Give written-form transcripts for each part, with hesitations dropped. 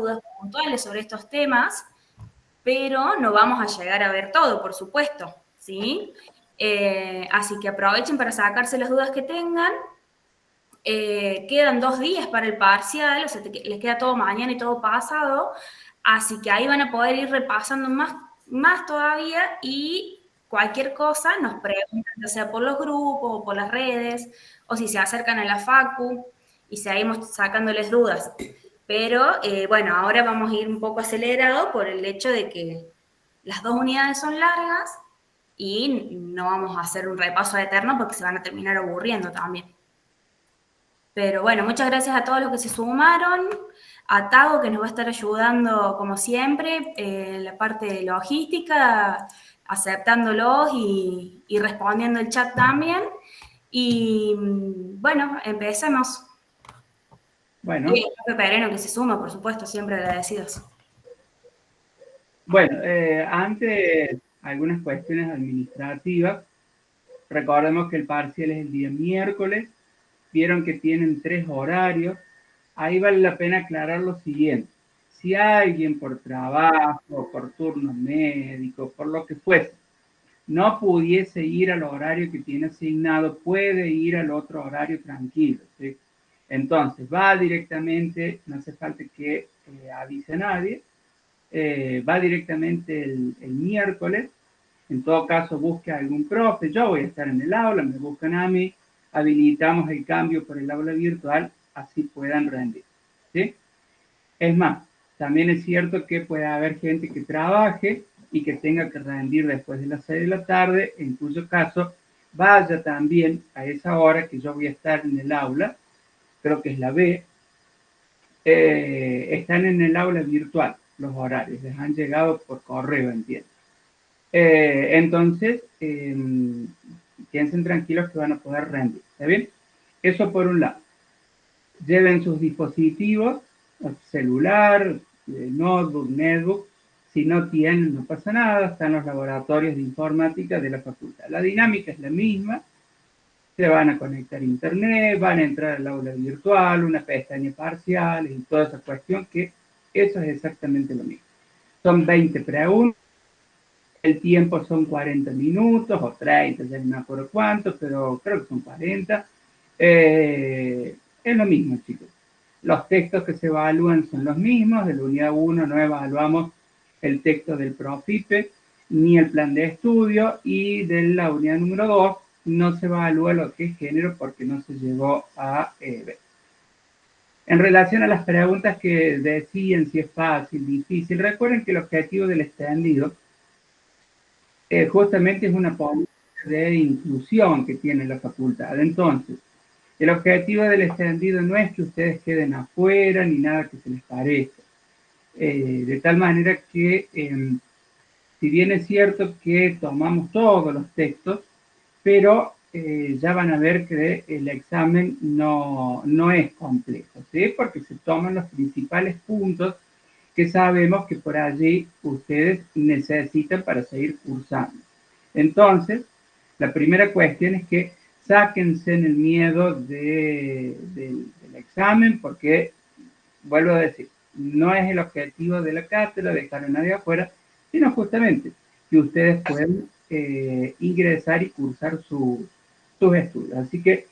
dudas puntuales sobre estos temas, pero no vamos a llegar a ver todo, por supuesto, ¿sí? Así que aprovechen para sacarse las dudas que tengan. Quedan 2 días para el parcial, o sea, les queda todo mañana y todo pasado, así que ahí van a poder ir repasando más todavía y cualquier cosa nos preguntan, ya sea por los grupos o por las redes, o si se acercan a la facu y seguimos sacándoles dudas. Pero bueno, ahora vamos a ir un poco acelerado por el hecho de que las 2 unidades son largas y no vamos a hacer un repaso eterno porque se van a terminar aburriendo también. Pero bueno, muchas gracias a todos los que se sumaron, a Tago que nos va a estar ayudando como siempre en la parte de logística, aceptándolos y respondiendo el chat también. Y bueno, empecemos. Bueno. Y el profe Pereno que se suma, por supuesto, siempre agradecidos. Bueno, antes algunas cuestiones administrativas. Recordemos que el parcial es el día miércoles. Vieron que tienen 3 horarios. Ahí vale la pena aclarar lo siguiente. Si alguien por trabajo, por turno médico, por lo que fuese, no pudiese ir al horario que tiene asignado, puede ir al otro horario tranquilo, ¿sí? Entonces, va directamente, no hace falta que avise a nadie, va directamente el miércoles. En todo caso, busque a algún profe. Yo voy a estar en el aula, me buscan a mí, habilitamos el cambio por el aula virtual, así puedan rendir, ¿sí? Es más, también es cierto que puede haber gente que trabaje y que tenga que rendir después de las 6 de la tarde, en cuyo caso vaya también a esa hora que yo voy a estar en el aula, creo que es la B, están en el aula virtual los horarios, les han llegado por correo, entiendo. Entonces, piensen tranquilos que van a poder rendir, ¿está bien? Eso por un lado. Lleven sus dispositivos, celular, notebook, netbook. Si no tienen, no pasa nada, están los laboratorios de informática de la facultad. La dinámica es la misma, se van a conectar a internet, van a entrar al aula virtual, una pestaña parcial y toda esa cuestión, que eso es exactamente lo mismo. Son 20 preguntas, el tiempo son 40 minutos o 30, ya no me acuerdo cuánto, pero creo que son 40. Es lo mismo, chicos. Los textos que se evalúan son los mismos. De la unidad 1 no evaluamos el texto del Profipe ni el plan de estudio, y de la unidad número 2 no se evalúa lo que es género porque no se llegó a ver. En relación a las preguntas que decían si es fácil, difícil, recuerden que el objetivo del extendido justamente es una política de inclusión que tiene la facultad. Entonces, el objetivo del extendido no es que ustedes queden afuera ni nada que se les parezca. De tal manera que, si bien es cierto que tomamos todos los textos, pero ya van a ver que el examen no es complejo, ¿sí? Porque se toman los principales puntos que sabemos que por allí ustedes necesitan para seguir cursando. Entonces, la primera cuestión es que sáquense el miedo del examen, porque, vuelvo a decir, no es el objetivo de la cátedra dejar a nadie afuera, sino justamente que ustedes puedan ingresar y cursar sus estudios. Así que,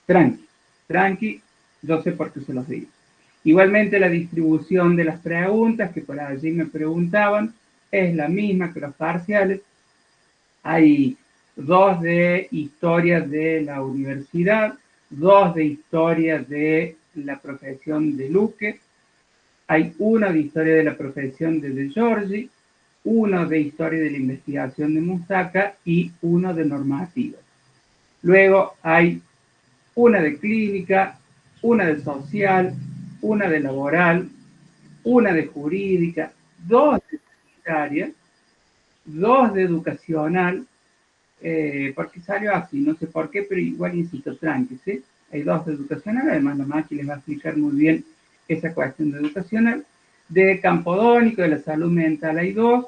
tranqui, yo sé por qué se los digo. Igualmente, la distribución de las preguntas que por allí me preguntaban es la misma que los parciales. Hay 2 de historia de la universidad, 2 de historia de la profesión de Luque, hay 1 de historia de la profesión de Giorgi, 1 de historia de la investigación de Mustaca y 1 de normativa. Luego hay 1 de clínica, 1 de social, 1 de laboral, 1 de jurídica, 2 de sanitaria, 2 de educacional, porque salió así, no sé por qué, pero igual insisto, tranqui, ¿sí? Hay 2 de educacional, además la Maki les va a explicar muy bien esa cuestión de educacional. De campodónico, de la salud mental hay 2,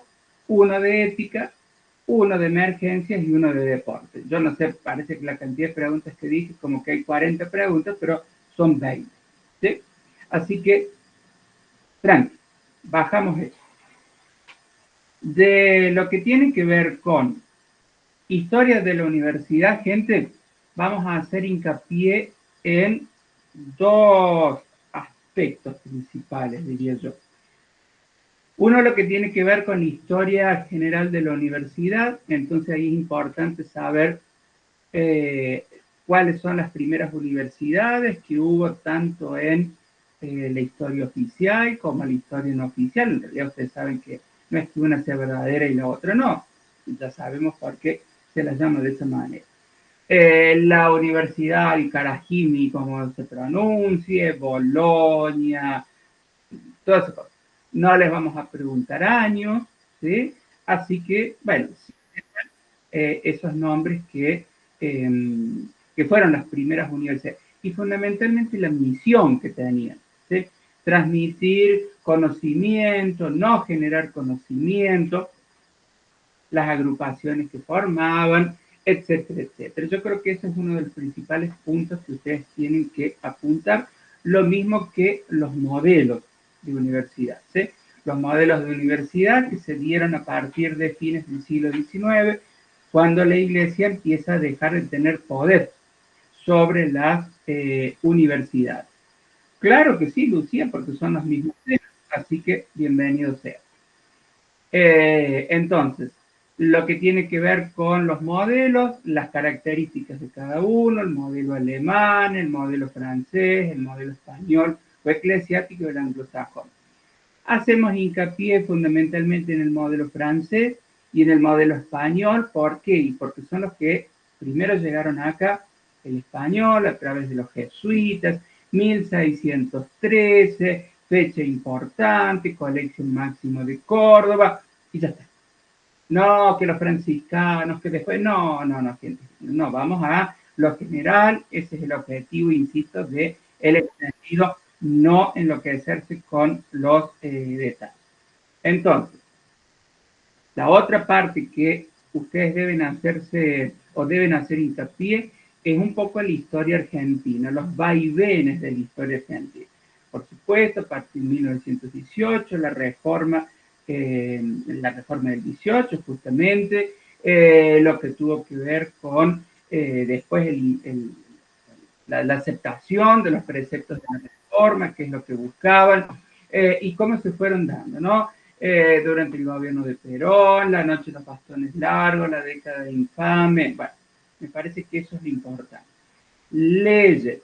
1 de ética, 1 de emergencias y 1 de deporte. Yo no sé, parece que la cantidad de preguntas que dije, como que hay 40 preguntas, pero son 20, ¿sí? Así que, tranqui, bajamos esto. De lo que tiene que ver con historia de la universidad, gente, vamos a hacer hincapié en dos aspectos principales, diría yo. Uno, lo que tiene que ver con la historia general de la universidad, entonces ahí es importante saber cuáles son las primeras universidades que hubo tanto en la historia oficial como la historia no oficial. En realidad ustedes saben que no es que una sea verdadera y la otra no. Ya sabemos por qué se las llama de esa manera. La Universidad del Carajimi, como se pronuncie, Bolonia, todas esas cosas. No les vamos a preguntar años, ¿sí? Así que, bueno, esos nombres que fueron las primeras universidades y fundamentalmente la misión que tenían, ¿sí? Transmitir conocimiento, no generar conocimiento, las agrupaciones que formaban, etcétera, etcétera. Yo creo que ese es uno de los principales puntos que ustedes tienen que apuntar, lo mismo que los modelos de universidad, ¿sí? Los modelos de universidad que se dieron a partir de fines del siglo XIX, cuando la Iglesia empieza a dejar de tener poder sobre las universidades. Claro que sí, Lucía, porque son los mismos temas, así que bienvenido sea. Entonces, lo que tiene que ver con los modelos, las características de cada uno, el modelo alemán, el modelo francés, el modelo español o eclesiástico y el anglosajón. Hacemos hincapié fundamentalmente en el modelo francés y en el modelo español. ¿Por qué? Y porque son los que primero llegaron acá, el español, a través de los jesuitas, 1613, fecha importante, colección máximo de Córdoba, y ya está. No, que los franciscanos, que después, no, gente, no, vamos a lo general, ese es el objetivo, insisto, de el extendido, no enloquecerse con los detalles. Entonces, la otra parte que ustedes deben hacerse o deben hacer hincapié es un poco la historia argentina, los vaivenes de la historia argentina. Por supuesto, a partir de 1918, la reforma del 18, justamente, lo que tuvo que ver con después la aceptación de los preceptos de la reforma, que es lo que buscaban, y cómo se fueron dando, ¿no? Durante el gobierno de Perón, la noche de los bastones largos, la década infame, bueno, me parece que eso es lo importante. Leyes.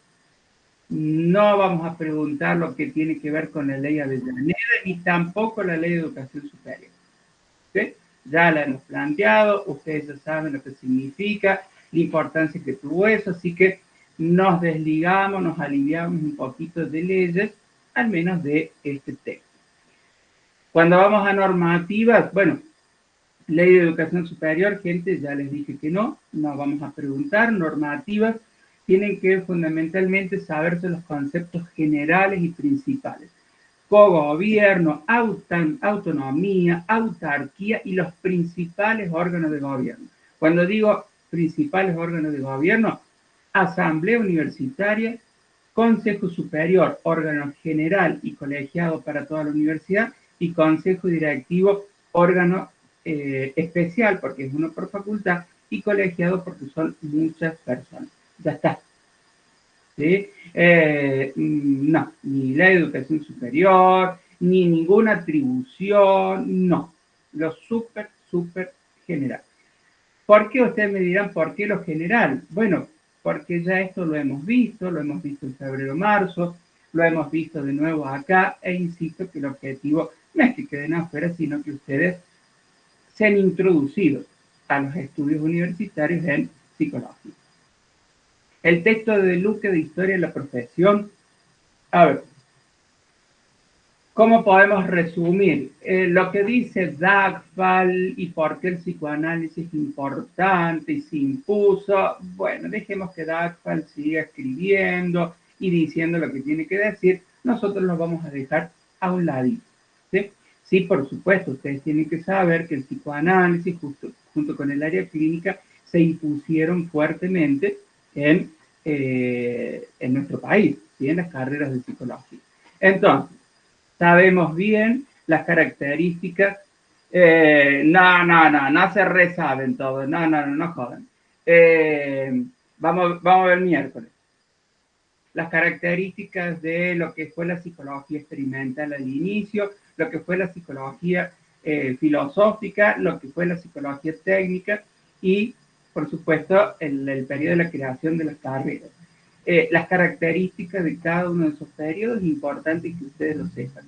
No vamos a preguntar lo que tiene que ver con la ley Avellaneda, ni tampoco la ley de educación superior. ¿Sí? Ya la hemos planteado, ustedes ya saben lo que significa, la importancia que tuvo eso, así que nos desligamos, nos aliviamos un poquito de leyes, al menos de este texto. Cuando vamos a normativas, bueno, ley de educación superior, gente, ya les dije que no vamos a preguntar. Normativas tienen que fundamentalmente saberse los conceptos generales y principales. Cogobierno, autonomía, autarquía y los principales órganos de gobierno. Cuando digo principales órganos de gobierno, asamblea universitaria, consejo superior, órgano general y colegiado para toda la universidad, y consejo directivo, órgano especial, porque es uno por facultad, y colegiado porque son muchas personas. Ya está. ¿Sí? No, ni la educación superior, ni ninguna atribución, no. Lo súper general. ¿Por qué? Ustedes me dirán, ¿por qué lo general? Bueno, porque ya esto lo hemos visto en febrero-marzo, lo hemos visto de nuevo acá, e insisto que el objetivo no es que queden afuera, sino que ustedes se han introducido a los estudios universitarios en psicología. El texto de Luque de Historia de la Profesión, a ver, ¿cómo podemos resumir? Lo que dice Dagfal y por qué el psicoanálisis es importante y se impuso, bueno, dejemos que Dagfal siga escribiendo y diciendo lo que tiene que decir, nosotros lo vamos a dejar a un ladito, ¿sí? Sí, por supuesto, ustedes tienen que saber que el psicoanálisis, junto con el área clínica, se impusieron fuertemente en nuestro país, ¿sí? En las carreras de psicología. Entonces, sabemos bien las características, no se resaben todos, no jodan. Vamos a ver miércoles. Las características de lo que fue la psicología experimental al inicio, lo que fue la psicología filosófica, lo que fue la psicología técnica y, por supuesto, el periodo de la creación de las carreras. Las características de cada uno de esos periodos es importante que ustedes lo sepan.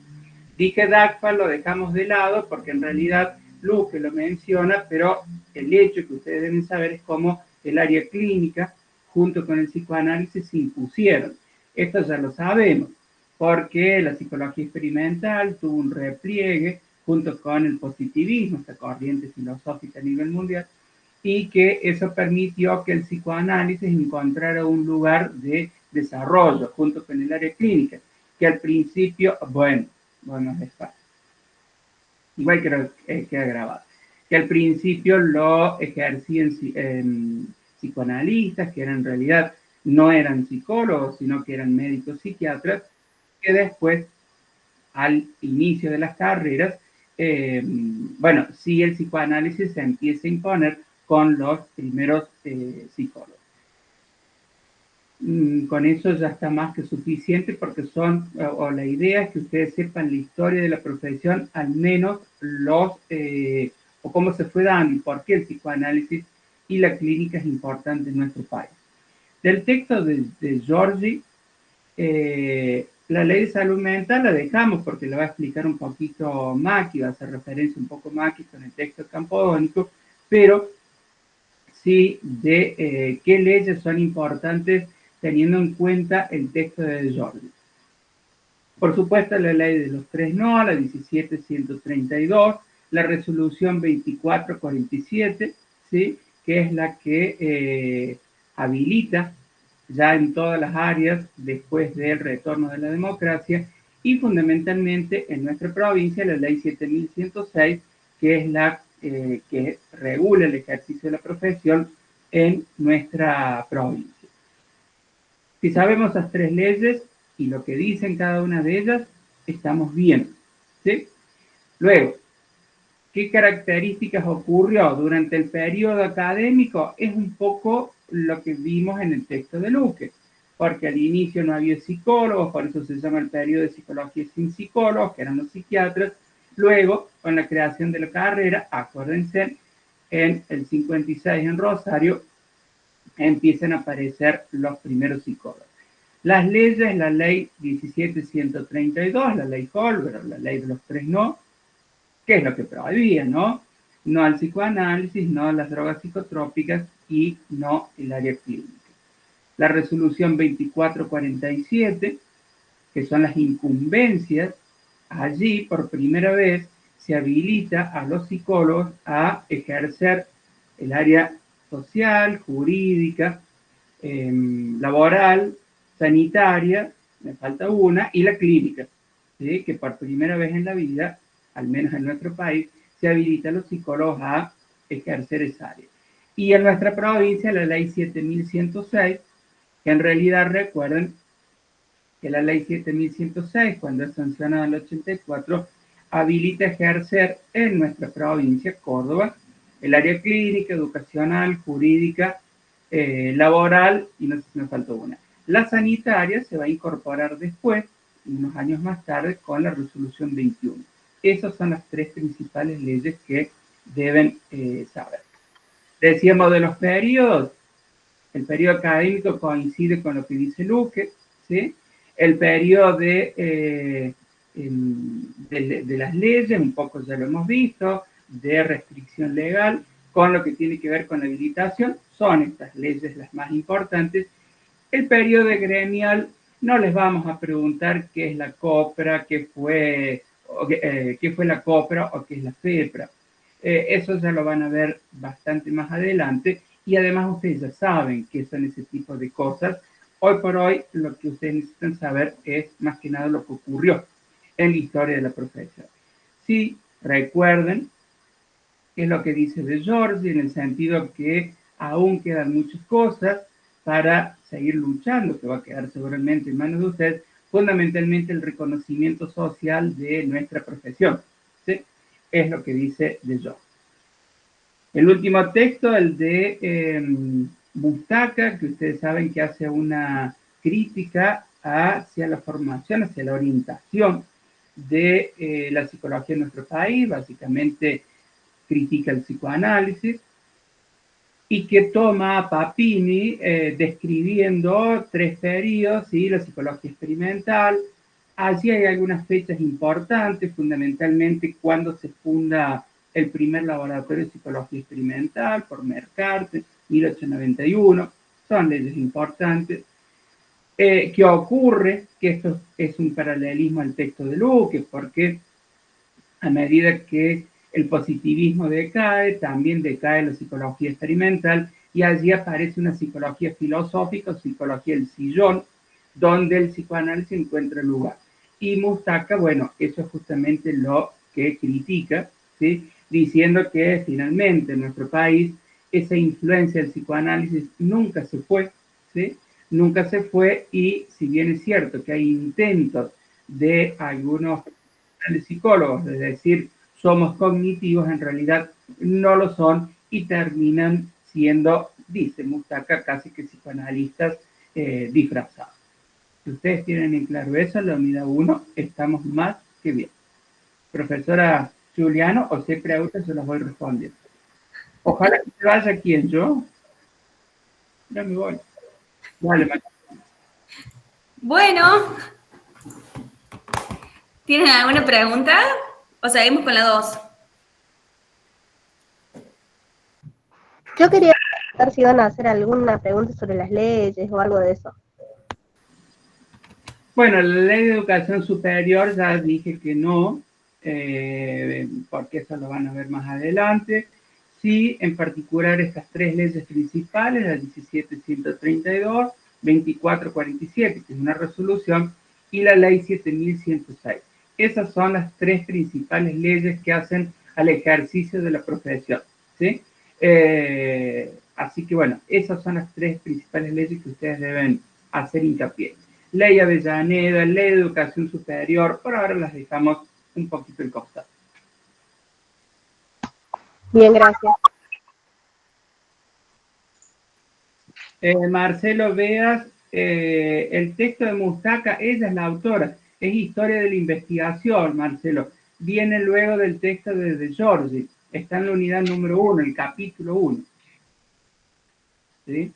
Dije DACFA, lo dejamos de lado porque en realidad Luque lo menciona, pero el hecho que ustedes deben saber es cómo el área clínica junto con el psicoanálisis se impusieron. Esto ya lo sabemos, porque la psicología experimental tuvo un repliegue junto con el positivismo, esta corriente filosófica a nivel mundial, y que eso permitió que el psicoanálisis encontrara un lugar de desarrollo junto con el área clínica, que al principio, bueno, es fácil. Igual queda grabado. Que al principio lo ejercían psicoanalistas, que en realidad no eran psicólogos, sino que eran médicos psiquiatras, que después, al inicio de las carreras, sí el psicoanálisis se empieza a imponer con los primeros psicólogos. Con eso ya está más que suficiente porque la idea es que ustedes sepan la historia de la profesión, al menos o cómo se fue dando y por qué el psicoanálisis y la clínica es importante en nuestro país. Del texto de Giorgi, la ley de salud mental la dejamos porque la va a explicar un poquito Maki, va a hacer referencia un poco Maki con el texto campodónico, pero sí de qué leyes son importantes teniendo en cuenta el texto de Giorgi. Por supuesto, la ley de los 3 no, la 17.132, la resolución 2447, ¿sí? Que es la que habilita ya en todas las áreas después del retorno de la democracia y fundamentalmente en nuestra provincia la ley 7.106, que es la que regula el ejercicio de la profesión en nuestra provincia. Si sabemos las 3 leyes y lo que dicen cada una de ellas, estamos bien, ¿sí? Luego, ¿qué características ocurrió durante el periodo académico? Es un poco lo que vimos en el texto de Luque, porque al inicio no había psicólogos, por eso se llama el periodo de psicología sin psicólogos, que eran los psiquiatras. Luego, con la creación de la carrera, acuérdense, en el 56 en Rosario, empiezan a aparecer los primeros psicólogos. Las leyes, la ley 17.132, la ley Holbrook, la ley de los 3 no, ¿qué es lo que prohibía, no? No al psicoanálisis, no a las drogas psicotrópicas y no el área clínica. La resolución 2447, que son las incumbencias, allí por primera vez se habilita a los psicólogos a ejercer el área social, jurídica, laboral, sanitaria, me falta una, y la clínica, ¿sí? Que por primera vez en la vida, al menos en nuestro país, se habilita a los psicólogos a ejercer esa área. Y en nuestra provincia, la ley 7.106, que en realidad recuerden que la ley 7.106, cuando es sancionada en el 84, habilita ejercer en nuestra provincia, Córdoba, el área clínica, educacional, jurídica, laboral, y no sé si me faltó una. La sanitaria se va a incorporar después, unos años más tarde, con la resolución 21. Esas son las 3 principales leyes que deben saber. Decíamos de los periodos, el periodo académico coincide con lo que dice Luque, ¿sí? El periodo de las leyes, un poco ya lo hemos visto, de restricción legal, con lo que tiene que ver con la habilitación, son estas leyes las más importantes. El periodo gremial, no les vamos a preguntar qué es la COPRA, qué fue la COPRA o qué es la FEPRA. Eso ya lo van a ver bastante más adelante y además ustedes ya saben qué son ese tipo de cosas. Hoy por hoy lo que ustedes necesitan saber es más que nada lo que ocurrió en la historia de la profesión. Sí, recuerden qué es lo que dice de Giorgi, en el sentido que aún quedan muchas cosas para seguir luchando, que va a quedar seguramente en manos de ustedes, fundamentalmente el reconocimiento social de nuestra profesión. ¿Sí? Es lo que dice de Jong. El último texto, el de Bustaka, que ustedes saben que hace una crítica hacia la formación, hacia la orientación de la psicología en nuestro país, básicamente critica el psicoanálisis, y que toma a Papini describiendo 3 periodos, ¿sí? La psicología experimental. Allí hay algunas fechas importantes, fundamentalmente cuando se funda el primer laboratorio de psicología experimental por Mercarte, 1891, son leyes importantes. ¿Qué ocurre? Que esto es un paralelismo al texto de Luque, porque a medida que el positivismo decae, también decae la psicología experimental y allí aparece una psicología filosófica, psicología del sillón, donde el psicoanálisis encuentra lugar. Y Mustaka, bueno, eso es justamente lo que critica, ¿sí? Diciendo que finalmente en nuestro país esa influencia del psicoanálisis nunca se fue, ¿sí? Nunca se fue, y si bien es cierto que hay intentos de algunos psicólogos, es decir, somos cognitivos, en realidad no lo son y terminan siendo, dice Mustaka, casi que psicoanalistas disfrazados. Si ustedes tienen en claro eso, en la unidad 1 estamos más que bien. Profesora Juliano, o si hay preguntas, se las voy respondiendo. Ojalá que se vaya quien yo. Ya me voy. Dale, Bueno, ¿tienen alguna pregunta? ¿O seguimos con la 2? Yo quería saber si iban a hacer alguna pregunta sobre las leyes o algo de eso. Bueno, la ley de educación superior ya dije que no, porque eso lo van a ver más adelante. Sí, en particular estas 3 leyes principales, la 17.132, 24.47, que es una resolución, y la ley 7.106. Esas son las 3 principales leyes que hacen al ejercicio de la profesión, ¿sí? Así que bueno, esas son las 3 principales leyes que ustedes deben hacer hincapié. Ley Avellaneda, Ley de Educación Superior, por ahora las dejamos un poquito en costado. Bien, gracias. Marcelo Veas, el texto de Mustaka, ella es la autora, es historia de la investigación, Marcelo. Viene luego del texto de Giorgi, está en la unidad número 1, el capítulo 1. ¿Sí?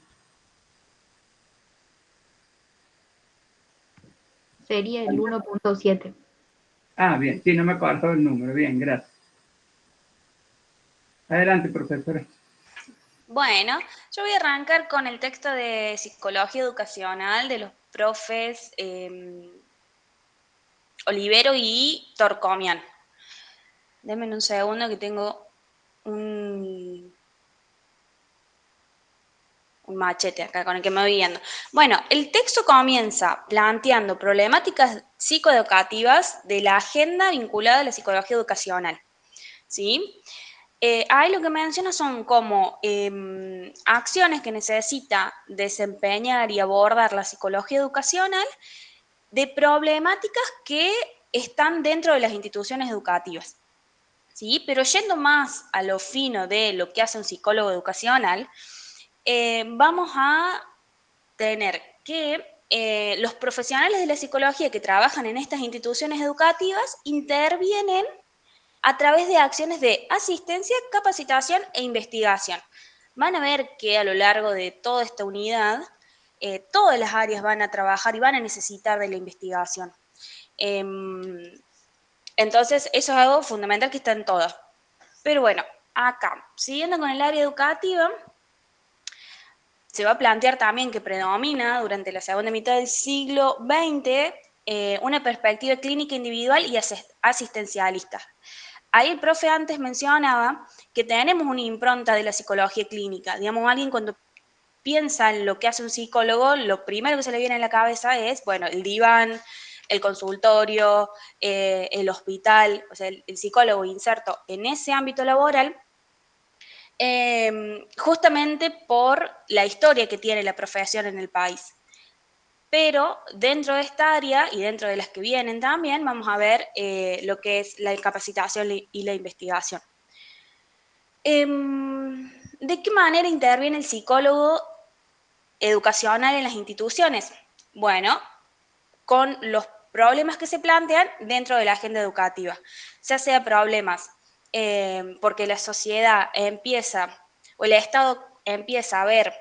Sería el 1.7. Ah, bien, sí, no me acuerdo el número, bien, gracias. Adelante, profesora. Bueno, yo voy a arrancar con el texto de Psicología Educacional de los profes Olivero y Torcomian. Denme un segundo que tengo un machete acá con el que me voy guiando. Bueno, el texto comienza planteando problemáticas psicoeducativas de la agenda vinculada a la psicología educacional, ¿sí? Ahí lo que menciona son como acciones que necesita desempeñar y abordar la psicología educacional de problemáticas que están dentro de las instituciones educativas, ¿sí? Pero yendo más a lo fino de lo que hace un psicólogo educacional, vamos a tener que los profesionales de la psicología que trabajan en estas instituciones educativas intervienen a través de acciones de asistencia, capacitación e investigación. Van a ver que a lo largo de toda esta unidad, todas las áreas van a trabajar y van a necesitar de la investigación. Entonces, eso es algo fundamental que está en todas. Pero bueno, acá, siguiendo con el área educativa, se va a plantear también que predomina durante la segunda mitad del siglo XX una perspectiva clínica individual y asistencialista. Ahí el profe antes mencionaba que tenemos una impronta de la psicología clínica. Digamos, alguien cuando piensa en lo que hace un psicólogo, lo primero que se le viene a la cabeza es, bueno, el diván, el consultorio, el hospital, o sea, el psicólogo inserto en ese ámbito laboral, justamente por la historia que tiene la profesión en el país. pero dentro de esta área y dentro de las que vienen también vamos a ver lo que es la capacitación y la investigación. ¿De qué manera interviene el psicólogo educacional en las instituciones? Bueno, con los problemas que se plantean dentro de la agenda educativa, ya sea problemas porque la sociedad empieza, o el Estado empieza a ver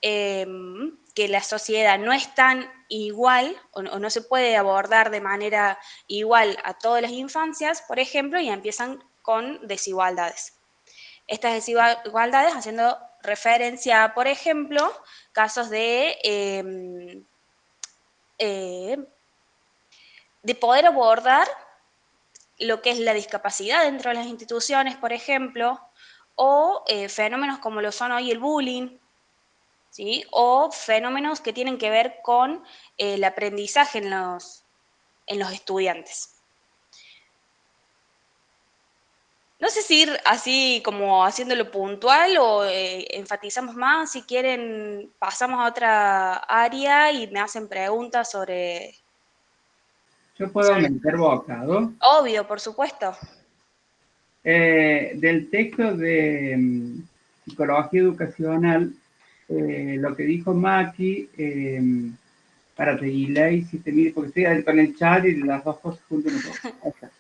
que la sociedad no es tan igual, o no se puede abordar de manera igual a todas las infancias, por ejemplo, y empiezan con desigualdades. Estas desigualdades haciendo referencia a, por ejemplo, casos de poder abordar lo que es la discapacidad dentro de las instituciones, por ejemplo, o fenómenos como lo son hoy el bullying, ¿sí? O fenómenos que tienen que ver con el aprendizaje en los estudiantes. No sé si ir así como haciéndolo puntual o enfatizamos más. Si quieren, pasamos a otra área y me hacen preguntas sobre... Yo puedo meter bocado. Obvio, por supuesto. Del texto de Psicología Educacional, lo que dijo Maki, para seguirle, si te mire, porque estoy con el chat y las dos cosas juntas no puedo.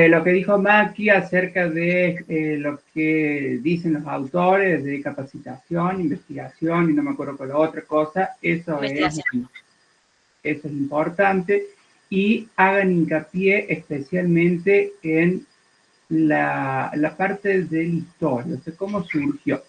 Lo que dijo Maki acerca de lo que dicen los autores de capacitación, investigación y no me acuerdo con la otra cosa, eso es importante, y hagan hincapié especialmente en la parte de la historia, o sea, cómo surgió.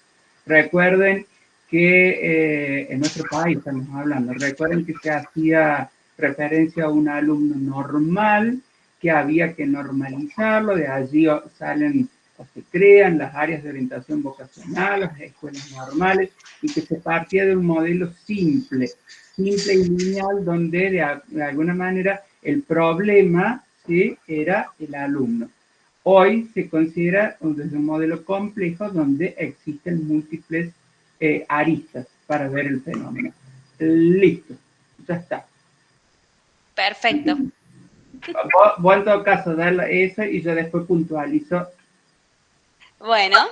Recuerden que en nuestro país estamos hablando, recuerden que se hacía referencia a un alumno normal, que había que normalizarlo, de allí salen o se crean las áreas de orientación vocacional, las escuelas normales, y que se partía de un modelo simple y lineal, donde de alguna manera el problema, ¿sí?, era el alumno. Hoy se considera desde un modelo complejo donde existen múltiples aristas para ver el fenómeno. Listo, ya está. Perfecto. Vos en todo caso, darle eso y yo después puntualizo. Bueno,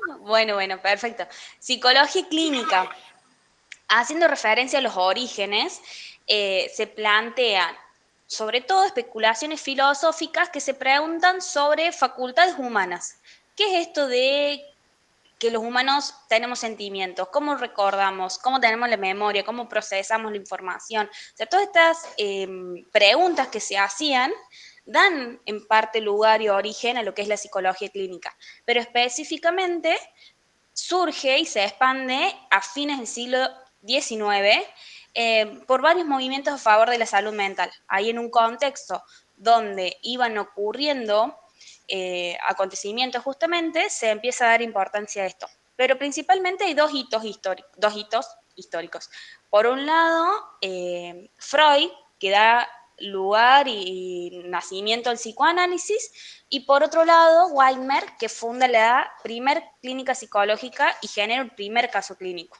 perfecto. Psicología clínica. Haciendo referencia a los orígenes, se plantean sobre todo especulaciones filosóficas que se preguntan sobre facultades humanas. ¿Qué es esto de que los humanos tenemos sentimientos? ¿Cómo recordamos? ¿Cómo tenemos la memoria? ¿Cómo procesamos la información? O sea, todas estas preguntas que se hacían dan en parte lugar y origen a lo que es la psicología clínica, pero específicamente surge y se expande a fines del siglo XIX por varios movimientos a favor de la salud mental. Ahí en un contexto donde iban ocurriendo acontecimientos justamente, se empieza a dar importancia a esto. Pero principalmente hay dos hitos históricos. Por un lado, Freud, que da lugar y nacimiento al psicoanálisis, y por otro lado, Weimar, que funda la primer clínica psicológica y genera el primer caso clínico.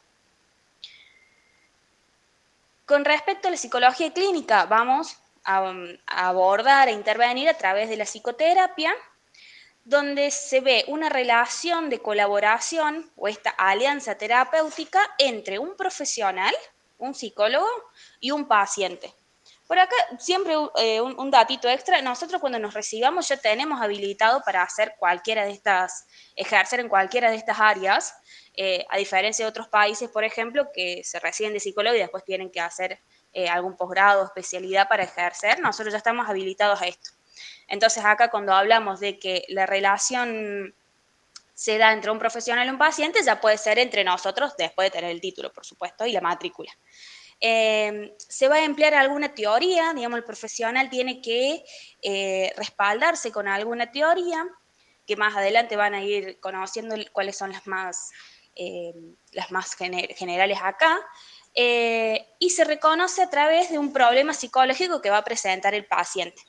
Con respecto a la psicología clínica, vamos a abordar e intervenir a través de la psicoterapia, donde se ve una relación de colaboración o esta alianza terapéutica entre un profesional, un psicólogo y un paciente. Por acá, siempre un datito extra, nosotros cuando nos recibamos ya tenemos habilitado para hacer ejercer en cualquiera de estas áreas, a diferencia de otros países, por ejemplo, que se reciben de psicólogo y después tienen que hacer algún posgrado o especialidad para ejercer, nosotros ya estamos habilitados a esto. Entonces acá cuando hablamos de que la relación se da entre un profesional y un paciente, ya puede ser entre nosotros después de tener el título, por supuesto, y la matrícula. Se va a emplear alguna teoría, digamos, el profesional tiene que respaldarse con alguna teoría, que más adelante van a ir conociendo cuáles son las más generales acá, y se reconoce a través de un problema psicológico que va a presentar el paciente.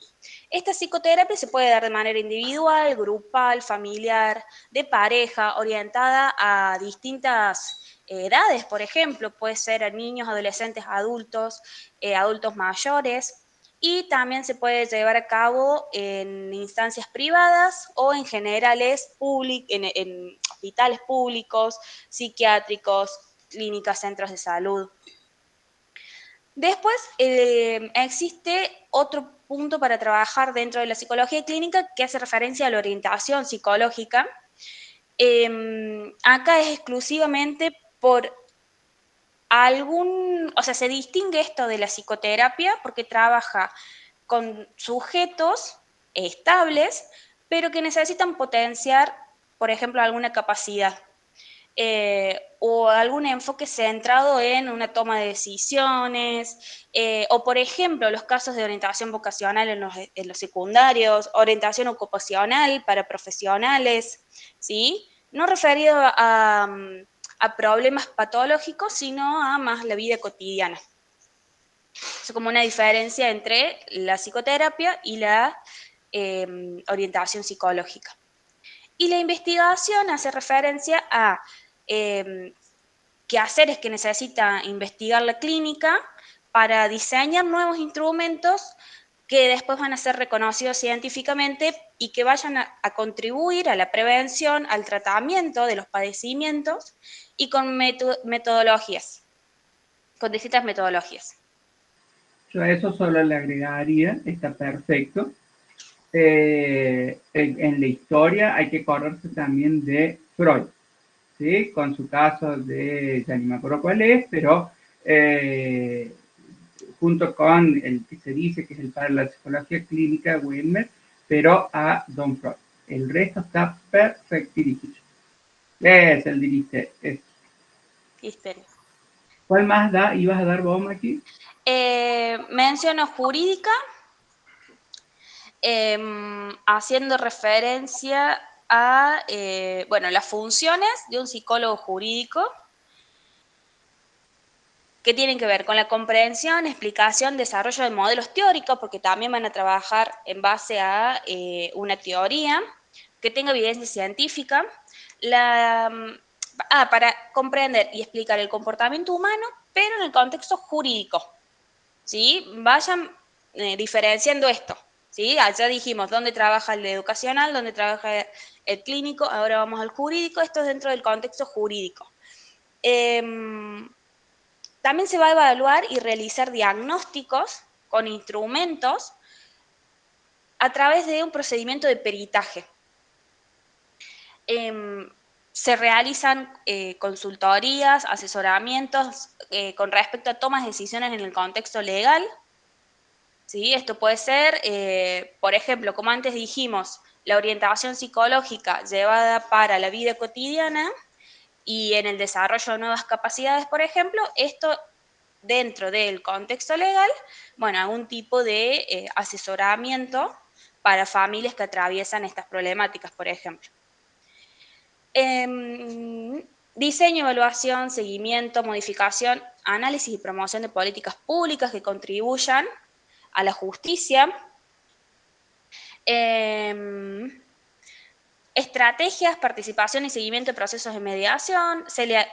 Esta psicoterapia se puede dar de manera individual, grupal, familiar, de pareja, orientada a distintas edades, por ejemplo, puede ser a niños, adolescentes, adultos, adultos mayores, y también se puede llevar a cabo en instancias privadas o en generales, en hospitales públicos, psiquiátricos, clínicas, centros de salud. Después existe otro punto para trabajar dentro de la psicología clínica que hace referencia a la orientación psicológica. Acá es exclusivamente por o sea, se distingue esto de la psicoterapia porque trabaja con sujetos estables, pero que necesitan potenciar, por ejemplo, alguna capacidad. O algún enfoque centrado en una toma de decisiones, o por ejemplo los casos de orientación vocacional en los secundarios, orientación ocupacional para profesionales, ¿sí? No referido a problemas patológicos, sino a más la vida cotidiana. Es como una diferencia entre la psicoterapia y la orientación psicológica. Y la investigación hace referencia a quehaceres que necesita investigar la clínica para diseñar nuevos instrumentos que después van a ser reconocidos científicamente y que vayan a contribuir a la prevención, al tratamiento de los padecimientos y con metodologías, con distintas metodologías. Yo a eso solo le agregaría, está perfecto. En la historia hay que acordarse también de Freud, ¿sí? Con su caso de, ya ni me acuerdo cuál es, pero junto con el que se dice que es el padre de la psicología clínica, Wilmer, pero a Don Freud. El resto está perfecto. Es el dirige. ¿Cuál más ibas a dar vos, Maki? Menciono jurídica, haciendo referencia a bueno, las funciones de un psicólogo jurídico que tienen que ver con la comprensión, explicación, desarrollo de modelos teóricos, porque también van a trabajar en base a una teoría que tenga evidencia científica, para comprender y explicar el comportamiento humano, pero en el contexto jurídico, ¿sí? Vayan diferenciando esto, ¿sí? Ya dijimos dónde trabaja el educacional, dónde trabaja el clínico, ahora vamos al jurídico, esto es dentro del contexto jurídico. También se va a evaluar y realizar diagnósticos con instrumentos a través de un procedimiento de peritaje. Se realizan consultorías, asesoramientos con respecto a tomas de decisiones en el contexto legal. ¿Sí? Esto puede ser, por ejemplo, como antes dijimos, la orientación psicológica llevada para la vida cotidiana y en el desarrollo de nuevas capacidades, por ejemplo, esto dentro del contexto legal, bueno, algún tipo de asesoramiento para familias que atraviesan estas problemáticas, por ejemplo. Diseño, evaluación, seguimiento, modificación, análisis y promoción de políticas públicas que contribuyan a la justicia. Estrategias, participación y seguimiento de procesos de mediación,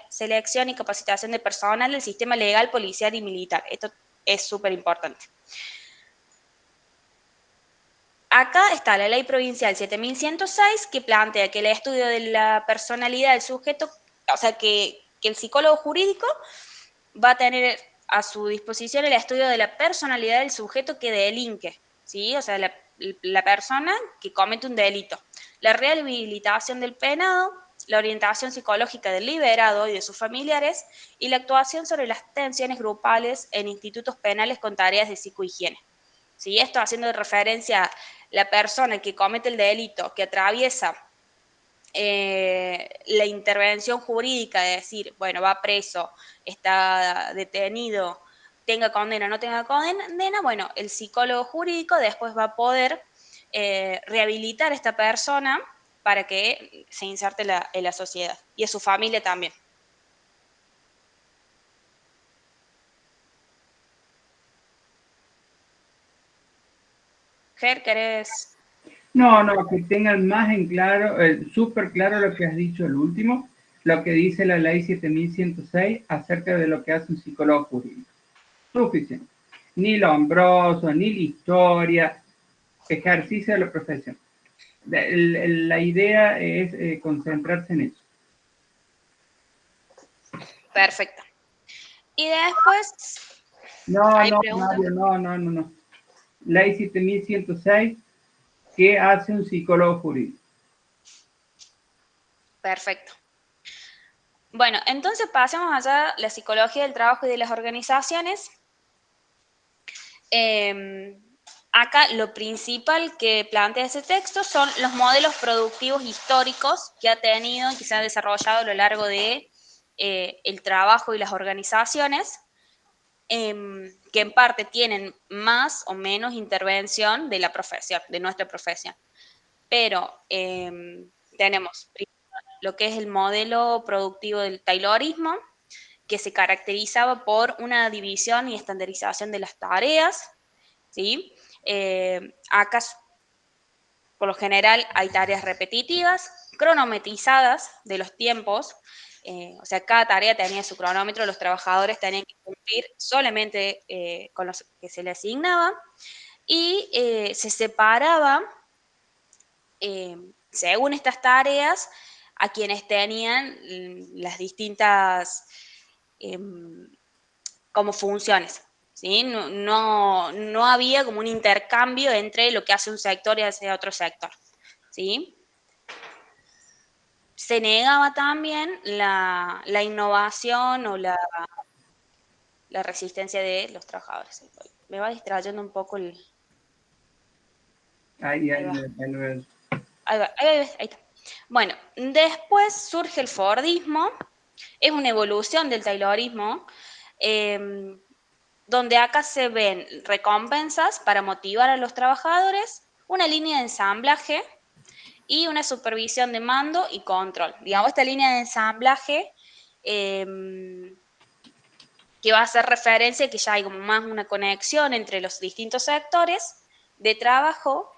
selección y capacitación de personal del sistema legal, policial y militar. Esto es súper importante. Acá está la ley provincial 7106 que plantea que el estudio de la personalidad del sujeto, o sea, que el psicólogo jurídico va a tener a su disposición el estudio de la personalidad del sujeto que delinque, ¿sí? O sea, la persona que comete un delito, la rehabilitación del penado, la orientación psicológica del liberado y de sus familiares, y la actuación sobre las tensiones grupales en institutos penales con tareas de psicohigiene. ¿Sí? Esto haciendo referencia a la persona que comete el delito, que atraviesa la intervención jurídica de decir, bueno, va preso, está detenido, tenga condena o no tenga condena, bueno, el psicólogo jurídico después va a poder rehabilitar a esta persona para que se inserte en la sociedad y a su familia también. Ger, ¿querés? No, que tengan más en claro, súper claro lo que has dicho el último. lo que dice la ley 7106 acerca de lo que hace un psicólogo jurídico. Suficiente. Ni Lombroso, ni la historia, ejercicio de la profesión. La idea es concentrarse en eso. Perfecto. Y después... No, ¿hay no, preguntas? Mario, no. Ley 7106, ¿qué hace un psicólogo jurídico? Perfecto. Bueno, entonces pasemos allá a la psicología del trabajo y de las organizaciones. Acá lo principal que plantea ese texto son los modelos productivos históricos que ha tenido y que se han desarrollado a lo largo de el trabajo y las organizaciones, que en parte tienen más o menos intervención de la profesión, de nuestra profesión. Pero tenemos lo que es el modelo productivo del Taylorismo, que se caracterizaba por una división y estandarización de las tareas, ¿sí? Acá, por lo general, hay tareas repetitivas, cronometrizadas de los tiempos, o sea, cada tarea tenía su cronómetro, los trabajadores tenían que cumplir solamente con los que se les asignaba, y se separaba, según estas tareas, a quienes tenían las distintas como funciones, ¿sí? No había como un intercambio entre lo que hace un sector y hace otro sector, ¿sí? Se negaba también la innovación o la resistencia de los trabajadores. Me va distrayendo un poco el... Ahí Ahí va. lo veo. Ahí está. Bueno, después surge el Fordismo, es una evolución del Taylorismo, donde acá se ven recompensas para motivar a los trabajadores, una línea de ensamblaje y una supervisión de mando y control. Digamos, esta línea de ensamblaje que va a hacer referencia a que ya hay como más una conexión entre los distintos sectores de trabajo,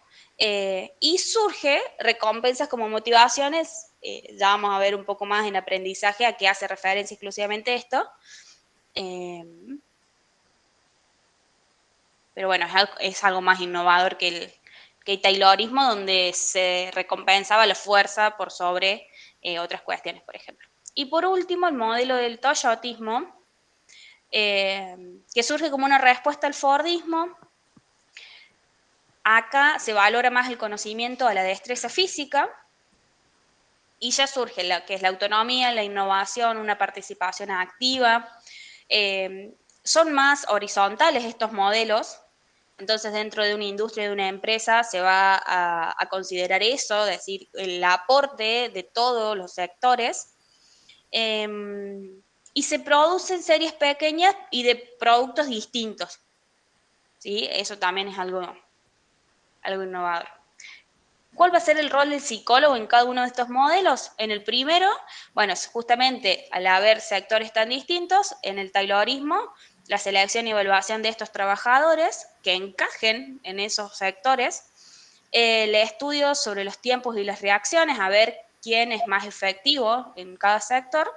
y surge recompensas como motivaciones, ya vamos a ver un poco más en aprendizaje a qué hace referencia exclusivamente esto, pero bueno, es algo más innovador que el Taylorismo, donde se recompensaba la fuerza por sobre otras cuestiones, por ejemplo. Y por último, el modelo del toyotismo, que surge como una respuesta al Fordismo. Acá se valora más el conocimiento a la destreza física y ya surge lo que es la autonomía, la innovación, una participación activa. Son más horizontales estos modelos, entonces dentro de una industria, de una empresa, se va a considerar eso, es decir, el aporte de todos los sectores. Y se producen series pequeñas y de productos distintos, ¿sí? Eso también es algo innovador. ¿Cuál va a ser el rol del psicólogo en cada uno de estos modelos? En el primero, bueno, justamente al haber sectores tan distintos, en el taylorismo, la selección y evaluación de estos trabajadores que encajen en esos sectores, el estudio sobre los tiempos y las reacciones, a ver quién es más efectivo en cada sector,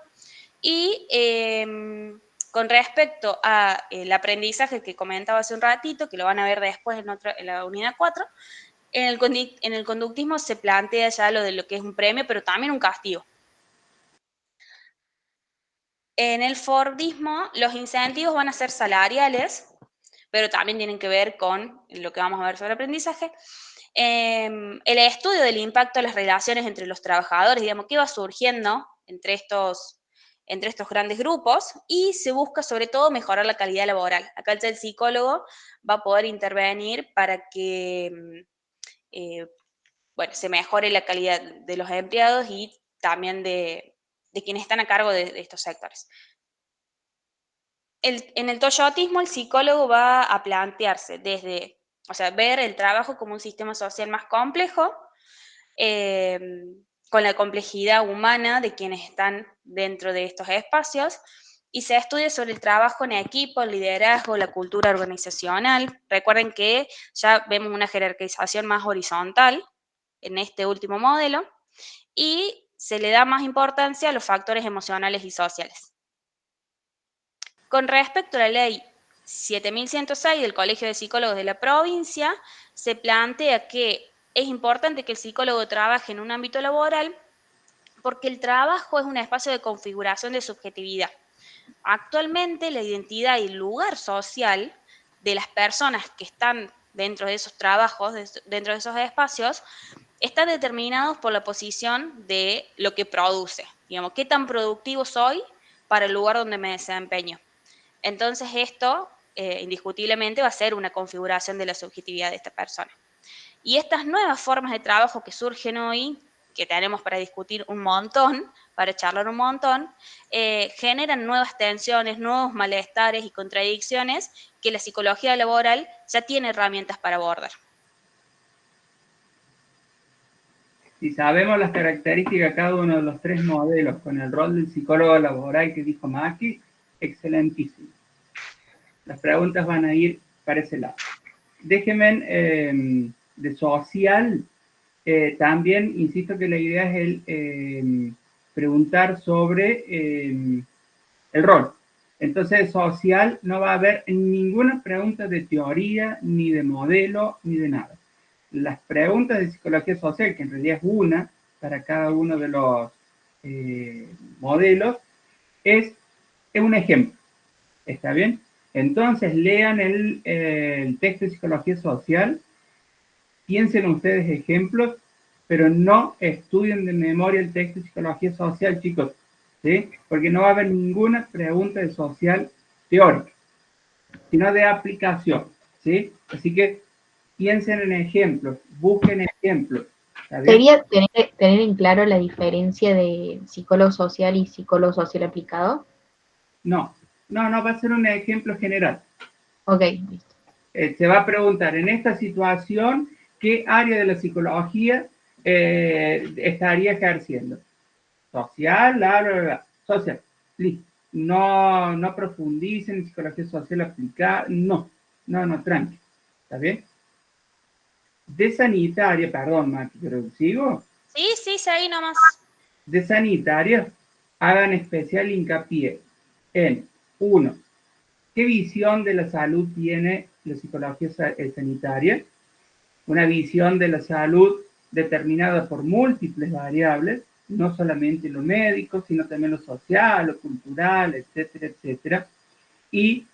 y con respecto al aprendizaje que comentaba hace un ratito, que lo van a ver después en la unidad 4, en el conductismo se plantea ya lo de lo que es un premio, pero también un castigo. En el Fordismo, los incentivos van a ser salariales, pero también tienen que ver con lo que vamos a ver sobre aprendizaje. El estudio del impacto de las relaciones entre los trabajadores, digamos, qué va surgiendo entre estos grandes grupos, y se busca sobre todo mejorar la calidad laboral. Acá el psicólogo va a poder intervenir para que se mejore la calidad de los empleados y también de quienes están a cargo de estos sectores. En el toyotismo, el psicólogo va a plantearse desde, ver el trabajo como un sistema social más complejo, con la complejidad humana de quienes están dentro de estos espacios, y se estudia sobre el trabajo en equipo, el liderazgo, la cultura organizacional. Recuerden que ya vemos una jerarquización más horizontal en este último modelo, y se le da más importancia a los factores emocionales y sociales. Con respecto a la ley 7106 del Colegio de Psicólogos de la provincia, se plantea que es importante que el psicólogo trabaje en un ámbito laboral porque el trabajo es un espacio de configuración de subjetividad. Actualmente, la identidad y el lugar social de las personas que están dentro de esos trabajos, dentro de esos espacios, están determinados por la posición de lo que produce. Digamos, qué tan productivo soy para el lugar donde me desempeño. Entonces, esto indiscutiblemente va a ser una configuración de la subjetividad de esta persona. Y estas nuevas formas de trabajo que surgen hoy, que tenemos para discutir un montón, para charlar un montón, generan nuevas tensiones, nuevos malestares y contradicciones que la psicología laboral ya tiene herramientas para abordar. Si sabemos las características de cada uno de los tres modelos con el rol del psicólogo laboral que dijo Maki, excelentísimo. Las preguntas van a ir para ese lado. Déjenme de social, también insisto que la idea es preguntar sobre el rol. Entonces, social no va a haber ninguna pregunta de teoría, ni de modelo, ni de nada. Las preguntas de psicología social, que en realidad es una para cada uno de los modelos, es un ejemplo. ¿Está bien? Entonces, lean el texto de psicología social, piensen ustedes ejemplos, pero no estudien de memoria el texto de psicología social, chicos, ¿sí? Porque no va a haber ninguna pregunta de social teórica, sino de aplicación, ¿sí? Así que piensen en ejemplos, busquen ejemplos. ¿Sería tener en claro la diferencia de psicólogo social y psicólogo social aplicado? No, va a ser un ejemplo general. Ok, listo. Se va a preguntar, en esta situación, ¿qué área de la psicología estaría ejerciendo? Social, social, listo. No profundicen en psicología social aplicada, no, tranqui, ¿está bien? De sanitaria, perdón, Maki, pero ¿sigo? Sí, seguí nomás. De sanitaria, hagan especial hincapié en, uno, ¿qué visión de la salud tiene la psicología sanitaria? Una visión de la salud determinada por múltiples variables, no solamente lo médico, sino también lo social, lo cultural, etcétera, etcétera. Y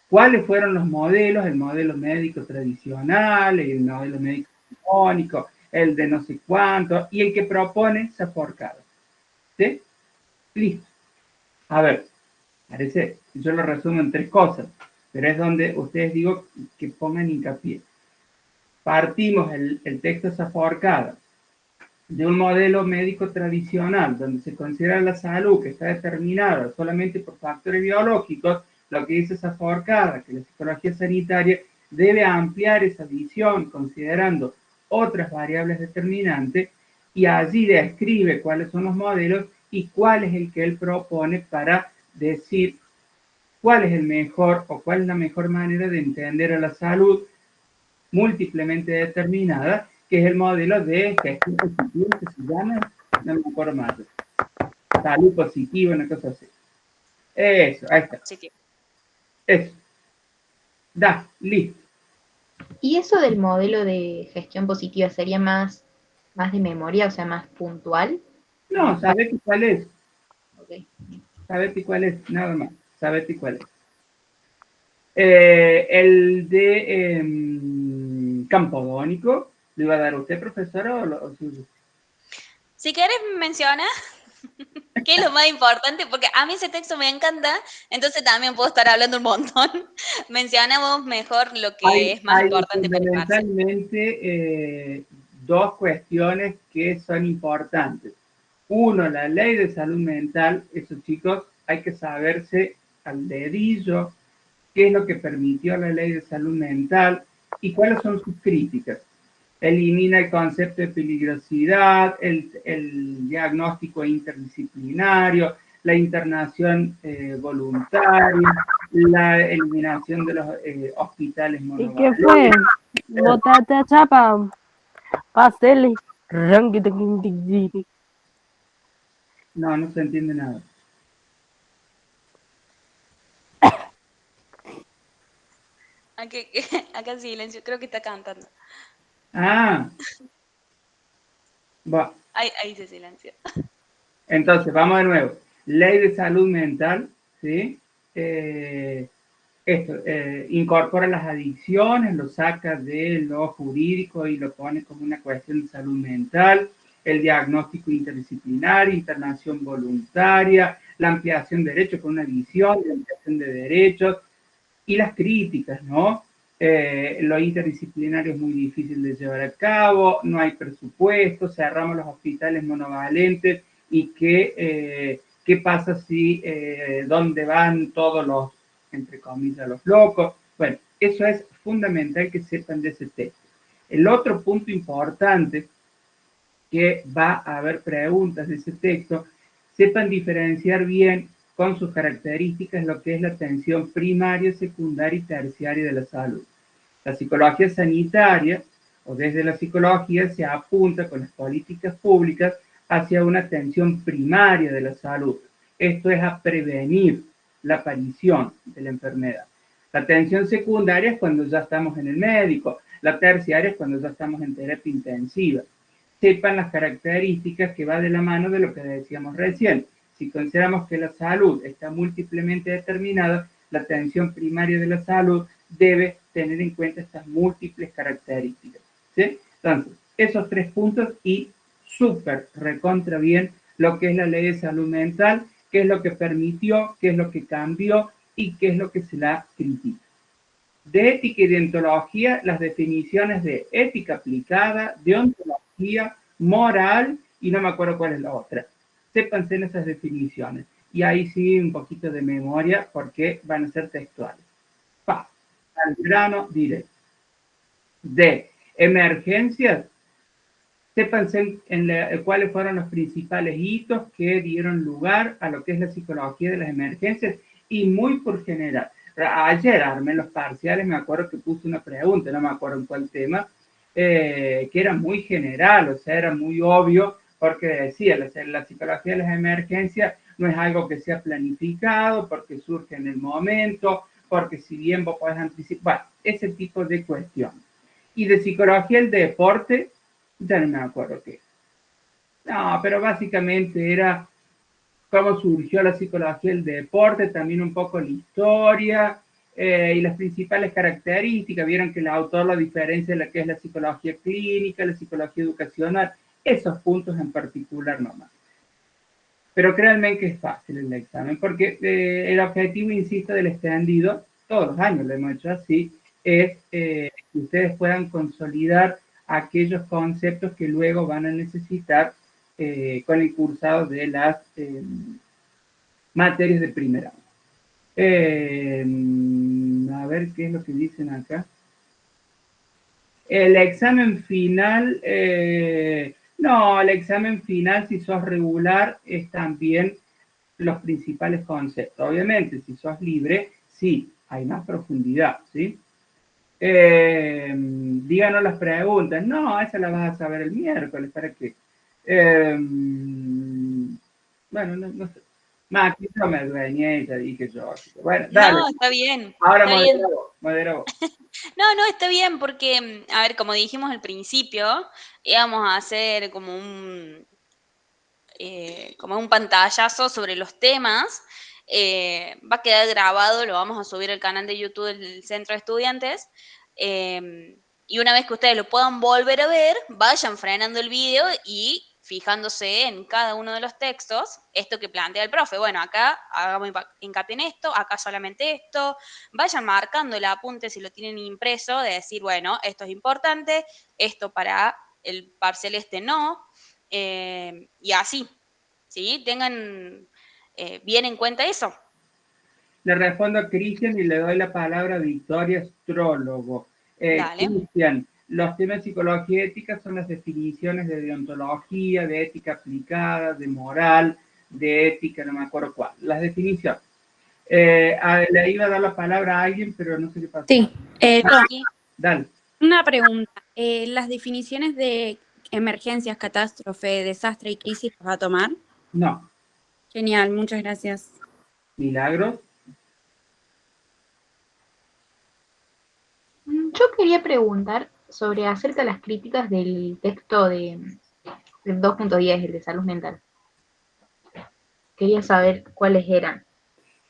cuáles fueron los modelos, el modelo médico tradicional, el modelo médico hegemónico, el de no sé cuánto, y el que propone Saforcado. ¿Sí? Listo. A ver, parece, yo lo resumo en tres cosas, pero es donde ustedes digo que pongan hincapié. Partimos el texto Saforcado de un modelo médico tradicional, donde se considera la salud que está determinada solamente por factores biológicos, lo que dice Saforcada, que la psicología sanitaria debe ampliar esa visión considerando otras variables determinantes, y allí describe cuáles son los modelos y cuál es el que él propone para decir cuál es el mejor o cuál es la mejor manera de entender a la salud múltiplemente determinada, que es el modelo de gestión positiva que se llama, no me acuerdo más, salud positiva, una cosa así. Eso, ahí está. Positivo. Eso. Listo. ¿Y eso del modelo de gestión positiva sería más de memoria, o sea, más puntual? No, sabete cuál es. Okay. Sabete cuál es, nada más. Sabete cuál es. El de Campodónico, ¿lo iba a dar usted, profesora? O Si querés mencionar, que es lo más importante, porque a mí ese texto me encanta, entonces también puedo estar hablando un montón. Mencionamos mejor lo que es más importante para el parcial. Fundamentalmente, dos cuestiones que son importantes. Uno, la ley de salud mental. Eso, chicos, hay que saberse al dedillo qué es lo que permitió la ley de salud mental y cuáles son sus críticas. Elimina el concepto de peligrosidad, el diagnóstico interdisciplinario, la internación voluntaria, la eliminación de los hospitales monovalentes. ¿Y qué fue? Botate chapa, pastel, No, no se entiende nada. Acá en silencio, creo que está cantando. Ah, va. Ahí se silenció. Entonces, vamos de nuevo. Ley de salud mental, ¿sí? Incorpora las adicciones, lo saca de lo jurídico y lo pone como una cuestión de salud mental, el diagnóstico interdisciplinario, internación voluntaria, la ampliación de derechos con una visión, la ampliación de derechos y las críticas, ¿no? Lo interdisciplinario es muy difícil de llevar a cabo, no hay presupuesto, cerramos los hospitales monovalentes y qué pasa si, dónde van todos los, entre comillas, los locos. Bueno, eso es fundamental que sepan de ese texto. El otro punto importante que va a haber preguntas de ese texto, sepan diferenciar bien con sus características lo que es la atención primaria, secundaria y terciaria de la salud. La psicología sanitaria, o desde la psicología, se apunta con las políticas públicas hacia una atención primaria de la salud. Esto es a prevenir la aparición de la enfermedad. La atención secundaria es cuando ya estamos en el médico. La terciaria es cuando ya estamos en terapia intensiva. Sepan las características que va de la mano de lo que decíamos recién. Si consideramos que la salud está múltiplemente determinada, la atención primaria de la salud debe tener en cuenta estas múltiples características, ¿sí? Entonces, esos 3 puntos y súper recontra bien lo que es la ley de salud mental, qué es lo que permitió, qué es lo que cambió y qué es lo que se la critica. De ética y deontología, las definiciones de ética aplicada, deontología, moral, y no me acuerdo cuál es la otra. Sépanse en esas definiciones. Y ahí sí un poquito de memoria porque van a ser textuales. Al grano directo. De emergencias, sépanse cuáles fueron los principales hitos que dieron lugar a lo que es la psicología de las emergencias y muy por general. Ayer armé los parciales, me acuerdo que puse una pregunta, no me acuerdo en cuál tema, que era muy general, o sea, era muy obvio, porque decía, la psicología de las emergencias no es algo que sea planificado, porque surge en el momento, porque si bien vos podés anticipar, bueno, ese tipo de cuestiones. Y de psicología del deporte, ya no me acuerdo qué. No, pero básicamente era cómo surgió la psicología del deporte, también un poco la historia y las principales características. Vieron que el autor la diferencia de lo que es la psicología clínica, la psicología educacional, esos puntos en particular nomás. Pero créanme que es fácil el examen, porque el objetivo, insisto, del extendido, todos los años lo hemos hecho así, es que ustedes puedan consolidar aquellos conceptos que luego van a necesitar con el cursado de las materias de primera. A ver qué es lo que dicen acá. El examen final, no, el examen final, si sos regular, es también los principales conceptos. Obviamente, si sos libre, sí, hay más profundidad, ¿sí? Díganos las preguntas. No, esa la vas a saber el miércoles, ¿para qué? Bueno, no sé. Más, que yo me adueñé, ya dije yo. Bueno, dale. No, está bien. Ahora está modera vos. No, está bien porque, a ver, como dijimos al principio, íbamos a hacer como un pantallazo sobre los temas. Va a quedar grabado, lo vamos a subir al canal de YouTube del Centro de Estudiantes. Y una vez que ustedes lo puedan volver a ver, vayan frenando el video y fijándose en cada uno de los textos, esto que plantea el profe. Bueno, acá hagamos hincapié en esto, acá solamente esto. Vayan marcando el apunte si lo tienen impreso, de decir, bueno, esto es importante, esto para el parcial este no, y así, ¿sí? Tengan bien en cuenta eso. Le respondo a Cristian y le doy la palabra a Victoria, astrólogo. Dale. Cristian, los temas de psicología y ética son las definiciones de deontología, de ética aplicada, de moral, de ética, no me acuerdo cuál. Las definiciones. Le iba a dar la palabra a alguien, pero no sé qué pasó. Sí, Dale. una pregunta. ¿Las definiciones de emergencias, catástrofe, desastre y crisis las va a tomar? No. Genial, muchas gracias. Milagros. Yo quería preguntar sobre acerca de las críticas del texto del 2.10, el de salud mental. Quería saber cuáles eran.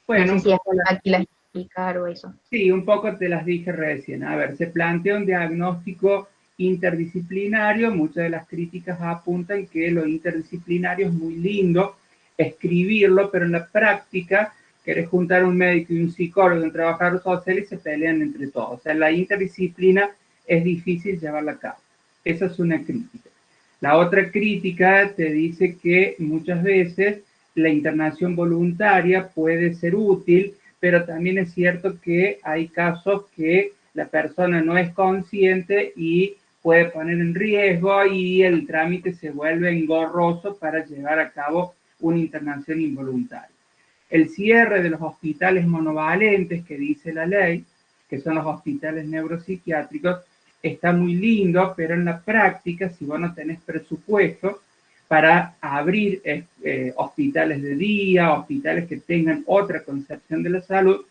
Bueno, No sé un si poco aquí las explicar o eso. sí, un poco te las dije recién. A ver, se plantea un diagnóstico interdisciplinario. Muchas de las críticas apuntan que lo interdisciplinario es muy lindo escribirlo, pero en la práctica querés juntar un médico y un psicólogo, un trabajador social y se pelean entre todos. O sea, la interdisciplina es difícil llevarla a cabo. Esa es una crítica. La otra crítica te dice que muchas veces la internación voluntaria puede ser útil, pero también es cierto que hay casos que la persona no es consciente y puede poner en riesgo y el trámite se vuelve engorroso para llevar a cabo una internación involuntaria. El cierre de los hospitales monovalentes que dice la ley, que son los hospitales neuropsiquiátricos, está muy lindo, pero en la práctica, si vos no tenés presupuesto para abrir hospitales de día, hospitales que tengan otra concepción de la salud,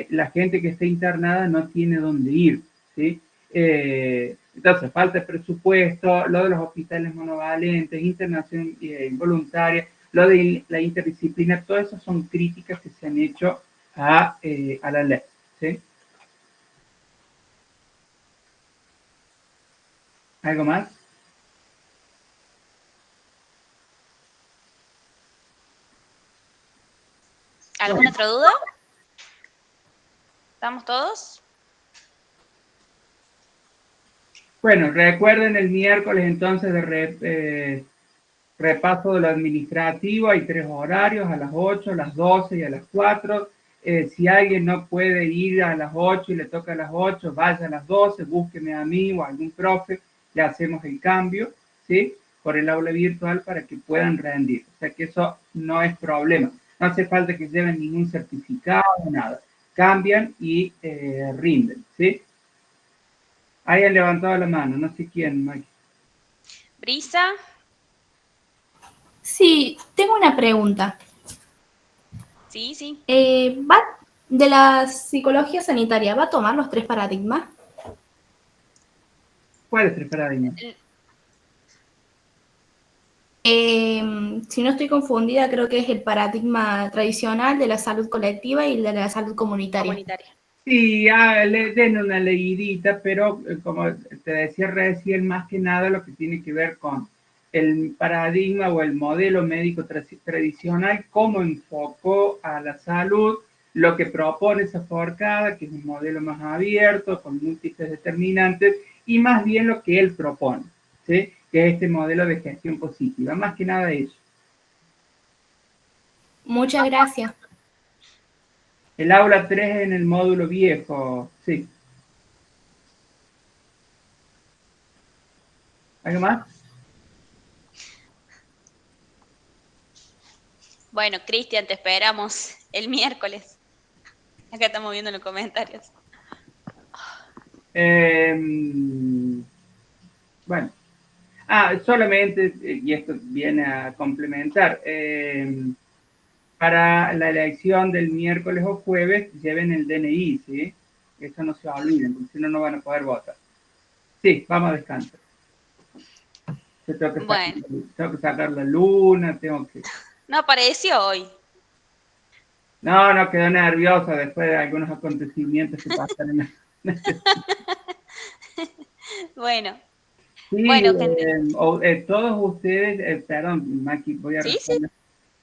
la gente que está internada no tiene dónde ir, ¿sí? Entonces, falta de presupuesto, lo de los hospitales monovalentes, internación involuntaria, lo de la interdisciplina, todas esas son críticas que se han hecho a la ley, ¿sí? ¿Algo más? ¿Alguna otra duda? ¿Estamos todos? Bueno, recuerden el miércoles entonces de repaso de lo administrativo. Hay 3 horarios, a las 8, a las 12 y a las 4. Si alguien no puede ir a las 8 y le toca a las 8, vaya a las 12, búsqueme a mí o a algún profe, le hacemos el cambio, ¿sí? Por el aula virtual para que puedan rendir. O sea que eso no es problema. No hace falta que lleven ningún certificado, nada. Cambian y rinden, ¿sí? Hayan levantado la mano, no sé quién, Mike. Brisa, Sí, tengo una pregunta. sí. De la psicología sanitaria, ¿va a tomar los 3 paradigmas? ¿Cuál es el paradigma? Si no estoy confundida, creo que es el paradigma tradicional de la salud colectiva y el de la salud comunitaria. Sí, le den una leidita, pero como te decía recién, más que nada lo que tiene que ver con el paradigma o el modelo médico tradicional, cómo enfocó a la salud, lo que propone esa forcada, que es un modelo más abierto, con múltiples determinantes, y más bien lo que él propone, ¿sí? Que es este modelo de gestión positiva, más que nada eso. Muchas gracias. El aula 3 en el módulo viejo, sí. ¿Algo más? Bueno, Cristian, te esperamos el miércoles. Acá estamos viendo en los comentarios. Bueno. Solamente, y esto viene a complementar, para la elección del miércoles o jueves, lleven el DNI, ¿sí? Eso no se olviden, porque si no, no van a poder votar. Sí, vamos a descansar. Yo tengo que sacar la luna, tengo que... No apareció hoy. No, quedó nerviosa después de algunos acontecimientos que pasaron. Bueno. Sí, Bueno, gente. todos ustedes, perdón, Maki, voy a responder. Sí.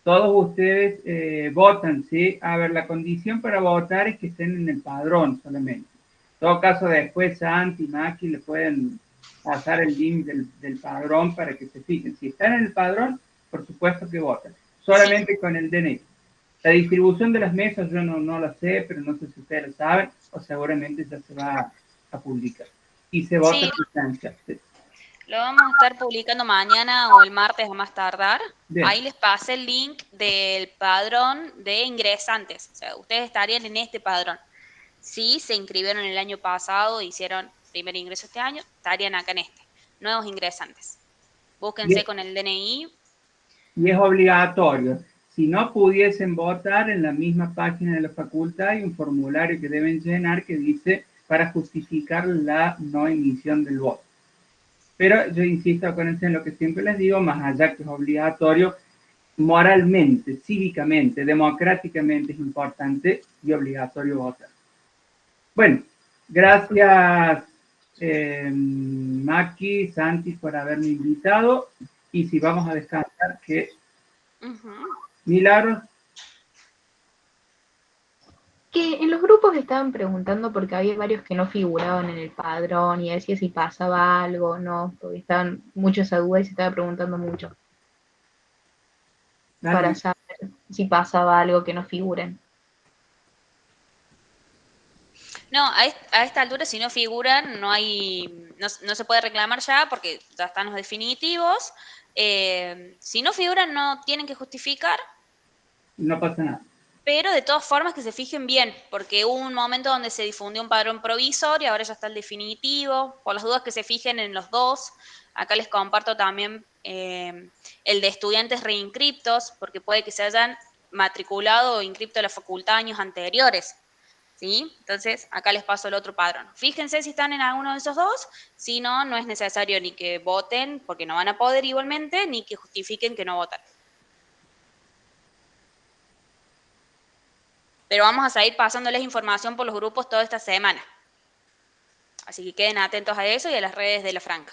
Todos ustedes votan, ¿sí? A ver, la condición para votar es que estén en el padrón solamente. En todo caso, después Santi y Maki le pueden pasar el link del padrón para que se fijen. Si están en el padrón, por supuesto que votan. Solamente con el DNI. La distribución de las mesas yo no la sé, pero no sé si ustedes lo saben, o seguramente ya se va a publicar. Y se vota presencial. Sí. Lo vamos a estar publicando mañana o el martes a más tardar. Bien. Ahí les pasé el link del padrón de ingresantes. O sea, ustedes estarían en este padrón. Si se inscribieron el año pasado, hicieron primer ingreso este año, estarían acá en este. Nuevos ingresantes. Búsquense con el DNI. Y es obligatorio. Si no pudiesen votar, en la misma página de la facultad hay un formulario que deben llenar que dice para justificar la no emisión del voto. Pero yo insisto, acuérdense en lo que siempre les digo, más allá que es obligatorio, moralmente, cívicamente, democráticamente es importante y obligatorio votar. Bueno, gracias Maki, Santi, por haberme invitado. Y si vamos a descansar, que Milagros. Que en los grupos estaban preguntando porque había varios que no figuraban en el padrón y decía si pasaba algo o no, porque estaban mucho esa duda y se estaba preguntando mucho para saber si pasaba algo que no figuren. No, a esta altura si no figuran no se puede reclamar ya porque ya están los definitivos. Si no figuran no tienen que justificar. No pasa nada. Pero de todas formas que se fijen bien, porque hubo un momento donde se difundió un padrón provisorio, ahora ya está el definitivo. Por las dudas que se fijen en los dos. Acá les comparto también el de estudiantes reinscriptos, porque puede que se hayan matriculado o inscripto a la facultad años anteriores. ¿Sí? Entonces, acá les paso el otro padrón. Fíjense si están en alguno de esos dos, si no, no es necesario ni que voten, porque no van a poder igualmente, ni que justifiquen que no votan. Pero vamos a seguir pasándoles información por los grupos toda esta semana. Así que queden atentos a eso y a las redes de La Franca.